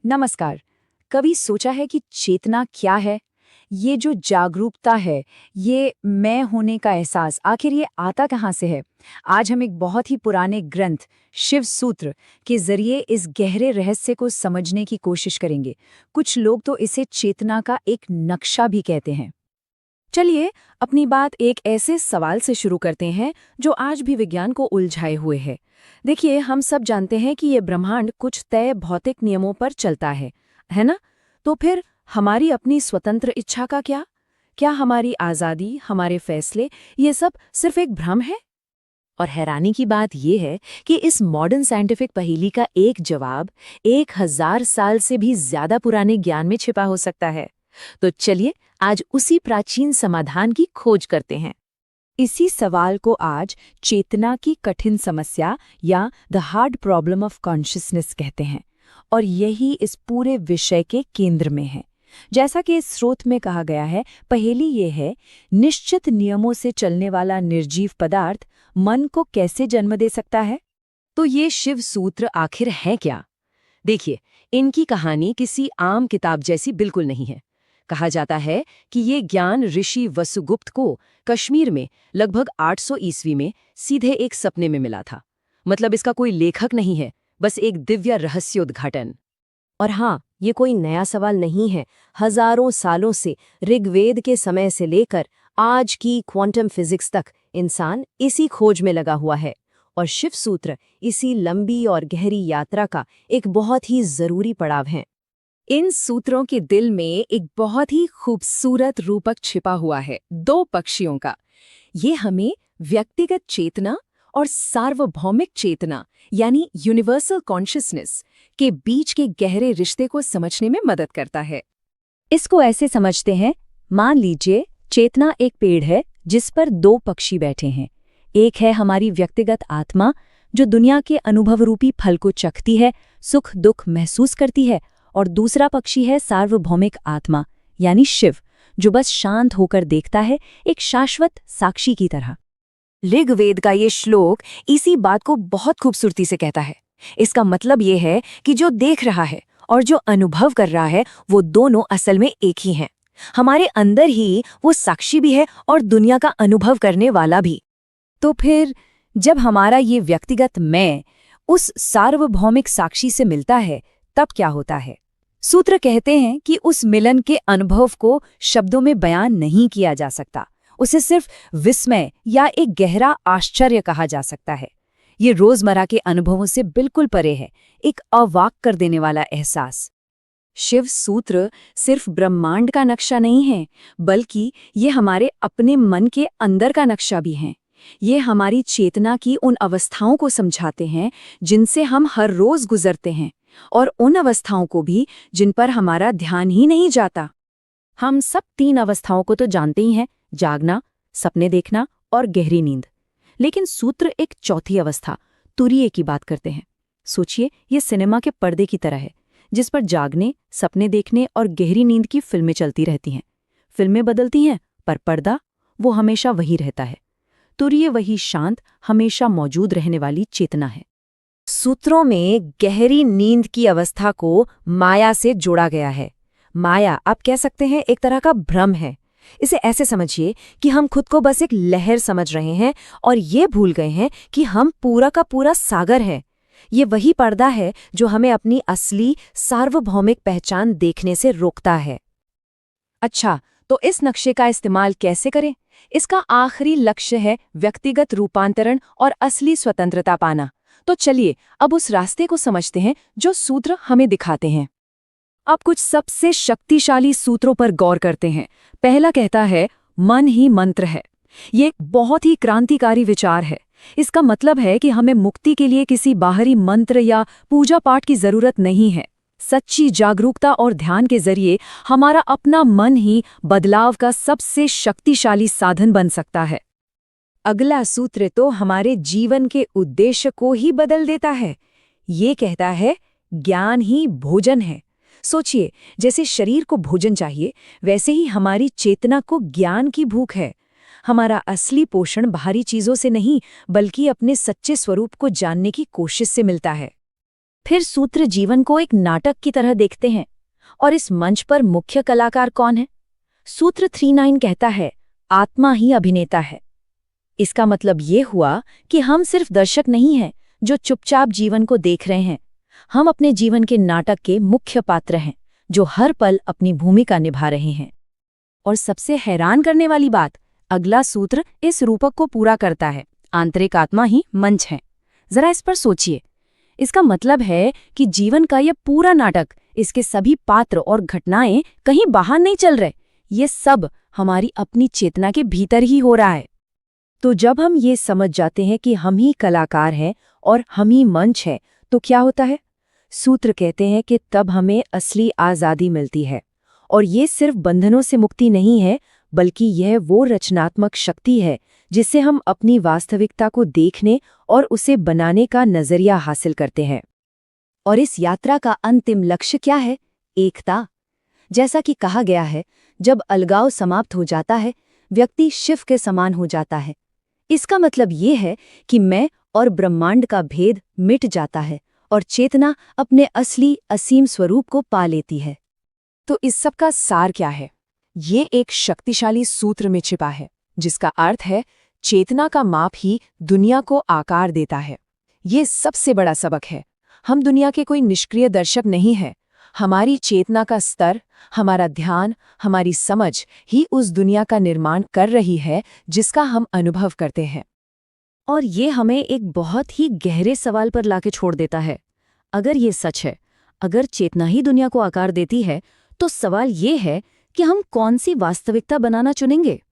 नमस्कार। कभी सोचा है कि चेतना क्या है? ये जो जागरूकता है, ये मैं होने का एहसास, आखिर ये आता कहाँ से है? आज हम एक बहुत ही पुराने ग्रंथ, शिव सूत्र के जरिए इस गहरे रहस्य को समझने की कोशिश करेंगे। कुछ लोग तो इसे चेतना का एक नक्शा भी कहते हैं। चलिए, अपनी बात एक ऐसे सवाल से शुरू करते हैं जो आज भी विज्ञान को उलझाए हुए है। देखिए, हम सब जानते हैं कि ये ब्रह्मांड कुछ तय भौतिक नियमों पर चलता है ना? तो फिर हमारी अपनी स्वतंत्र इच्छा का क्या? क्या हमारी आज़ादी, हमारे फैसले, ये सब सिर्फ एक भ्रम है? और हैरानी की बात यह है कि इस मॉडर्न साइंटिफिक पहेली का एक जवाब 1000 साल से भी ज्यादा पुराने ज्ञान में छिपा हो सकता है। तो चलिए, आज उसी प्राचीन समाधान की खोज करते हैं। इसी सवाल को आज चेतना की कठिन समस्या या the hard problem of consciousness कहते हैं, और यही इस पूरे विषय के केंद्र में है। जैसा कि इस स्रोत में कहा गया है, पहेली ये है, निश्चित नियमों से चलने वाला निर्जीव पदार्थ मन को कैसे जन्म दे सकता है? तो ये शिव सूत्र आखिर है क्या? देखिए, इनकी कहानी किसी आम किताब जैसी बिल्कुल नहीं है। कहा जाता है कि ये ज्ञान ऋषि वसुगुप्त को कश्मीर में लगभग 800 ईस्वी में सीधे एक सपने में मिला था। मतलब इसका कोई लेखक नहीं है, बस एक दिव्य रहस्योद्घाटन। और हाँ, ये कोई नया सवाल नहीं है। हजारों सालों से, ऋग्वेद के समय से लेकर आज की क्वांटम फिजिक्स तक इंसान इसी खोज में लगा हुआ है, और शिव सूत्र इसी लंबी और गहरी यात्रा का एक बहुत ही जरूरी पड़ाव है। इन सूत्रों के दिल में एक बहुत ही खूबसूरत रूपक छिपा हुआ है, दो पक्षियों का। ये हमें व्यक्तिगत चेतना और सार्वभौमिक चेतना यानी यूनिवर्सल कॉन्शियसनेस के बीच के गहरे रिश्ते को समझने में मदद करता है। इसको ऐसे समझते हैं, मान लीजिए चेतना एक पेड़ है जिस पर दो पक्षी बैठे हैं। एक है हमारी व्यक्तिगत आत्मा जो दुनिया के अनुभव रूपी फल को चखती है, सुख दुख महसूस करती है, और दूसरा पक्षी है सार्वभौमिक आत्मा यानी शिव, जो बस शांत होकर देखता है, एक शाश्वत साक्षी की तरह। ऋग्वेद का ये श्लोक इसी बात को बहुत खूबसूरती से कहता है। इसका मतलब ये है कि जो देख रहा है और जो अनुभव कर रहा है, वो दोनों असल में एक ही हैं। हमारे अंदर ही वो साक्षी भी है और दुनिया का अनुभव करने वाला भी। तो फिर जब हमारा ये व्यक्तिगत मैं उस सार्वभौमिक साक्षी से मिलता है, तब क्या होता है? सूत्र कहते हैं कि उस मिलन के अनुभव को शब्दों में बयान नहीं किया जा सकता। उसे सिर्फ विस्मय या एक गहरा आश्चर्य कहा जा सकता है। ये रोजमर्रा के अनुभवों से बिल्कुल परे है, एक अवाक कर देने वाला एहसास। शिव सूत्र सिर्फ ब्रह्मांड का नक्शा नहीं है, बल्कि ये हमारे अपने मन के अंदर का नक्शा भी है। ये हमारी चेतना की उन अवस्थाओं को समझाते हैं जिनसे हम हर रोज गुजरते हैं, और उन अवस्थाओं को भी जिन पर हमारा ध्यान ही नहीं जाता। हम सब 3 अवस्थाओं को तो जानते ही हैं, जागना, सपने देखना और गहरी नींद। लेकिन सूत्र एक चौथी अवस्था, तुरीय की बात करते हैं। सोचिए, ये सिनेमा के पर्दे की तरह है, जिस पर जागने, सपने देखने और गहरी नींद की फिल्में चलती रहती हैं। फिल्में बदलती हैं, पर पर्दा वो हमेशा वही रहता है। तुरीय वही शांत, हमेशा मौजूद रहने वाली चेतना है। सूत्रों में गहरी नींद की अवस्था को माया से जोड़ा गया है। माया, आप कह सकते हैं, एक तरह का भ्रम है। इसे ऐसे समझिए कि हम खुद को बस एक लहर समझ रहे हैं और ये भूल गए हैं कि हम पूरा का पूरा सागर हैं। ये वही पर्दा है जो हमें अपनी असली सार्वभौमिक पहचान देखने से रोकता है। अच्छा, तो इस नक्शे का इस्तेमाल कैसे करें? इसका आखिरी लक्ष्य है व्यक्तिगत रूपांतरण और असली स्वतंत्रता पाना। तो चलिए, अब उस रास्ते को समझते हैं जो सूत्र हमें दिखाते हैं। अब कुछ सबसे शक्तिशाली सूत्रों पर गौर करते हैं। पहला कहता है, मन ही मंत्र है। ये एक बहुत ही क्रांतिकारी विचार है। इसका मतलब है कि हमें मुक्ति के लिए किसी बाहरी मंत्र या पूजा पाठ की जरूरत नहीं है। सच्ची जागरूकता और ध्यान के जरिए हमारा अपना मन ही बदलाव का सबसे शक्तिशाली साधन बन सकता है। अगला सूत्र तो हमारे जीवन के उद्देश्य को ही बदल देता है। ये कहता है, ज्ञान ही भोजन है। सोचिए, जैसे शरीर को भोजन चाहिए, वैसे ही हमारी चेतना को ज्ञान की भूख है। हमारा असली पोषण बाहरी चीजों से नहीं, बल्कि अपने सच्चे स्वरूप को जानने की कोशिश से मिलता है। फिर सूत्र जीवन को एक नाटक की तरह देखते हैं। और इस मंच पर मुख्य कलाकार कौन है? सूत्र 39 कहता है, आत्मा ही अभिनेता है। इसका मतलब ये हुआ कि हम सिर्फ दर्शक नहीं हैं जो चुपचाप जीवन को देख रहे हैं। हम अपने जीवन के नाटक के मुख्य पात्र हैं जो हर पल अपनी भूमिका निभा रहे हैं। और सबसे हैरान करने वाली बात, अगला सूत्र इस रूपक को पूरा करता है, आंतरिक आत्मा ही मंच है। जरा इस पर सोचिए। इसका मतलब है कि जीवन का यह पूरा नाटक, इसके सभी पात्र और घटनाएं कहीं बाहर नहीं चल रहे, ये सब हमारी अपनी चेतना के भीतर ही हो रहा है। तो जब हम ये समझ जाते हैं कि हम ही कलाकार हैं और हम ही मंच है, तो क्या होता है? सूत्र कहते हैं कि तब हमें असली आज़ादी मिलती है। और ये सिर्फ बंधनों से मुक्ति नहीं है, बल्कि यह वो रचनात्मक शक्ति है जिससे हम अपनी वास्तविकता को देखने और उसे बनाने का नजरिया हासिल करते हैं। और इस यात्रा का अंतिम लक्ष्य क्या है? एकता। जैसा कि कहा गया है, जब अलगाव समाप्त हो जाता है, व्यक्ति शिव के समान हो जाता है। इसका मतलब ये है कि मैं और ब्रह्मांड का भेद मिट जाता है और चेतना अपने असली असीम स्वरूप को पा लेती है। तो इस सब का सार क्या है? ये एक शक्तिशाली सूत्र में छिपा है, जिसका अर्थ है चेतना का माप ही दुनिया को आकार देता है। ये सबसे बड़ा सबक है। हम दुनिया के कोई निष्क्रिय दर्शक नहीं हैं। हमारी चेतना का स्तर, हमारा ध्यान, हमारी समझ ही उस दुनिया का निर्माण कर रही है जिसका हम अनुभव करते हैं। और ये हमें एक बहुत ही गहरे सवाल पर लाके छोड़ देता है। अगर ये सच है, अगर चेतना ही दुनिया को आकार देती है, तो सवाल ये है कि हम कौन सी वास्तविकता बनाना चुनेंगे?